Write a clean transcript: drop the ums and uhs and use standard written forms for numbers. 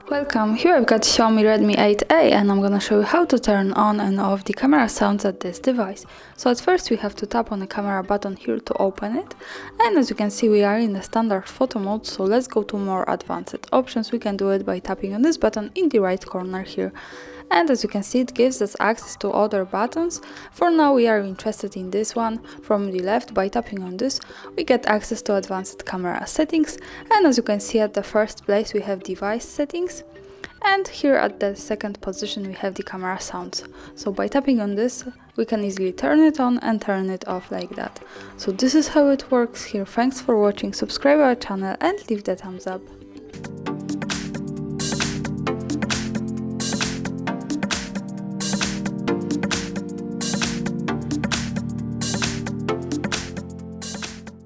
Welcome, here I've got Xiaomi Redmi 8A and I'm gonna show you how to turn on and off the camera sounds at this device. So at first we have to tap on the camera button here to open it, and as you can see we are in the standard photo mode, so let's go to more advanced options. We can do it by tapping on this button in the right corner here. And as you can see, it gives us access to other buttons. For now we are interested in this one from the left. By tapping on this we get access to advanced camera settings, and as you can see at the first place we have device settings, and here at the second position we have the camera sounds. So by tapping on this we can easily turn it on and turn it off like that. So this is how it works here. Thanks for watching, subscribe our channel and leave the thumbs up.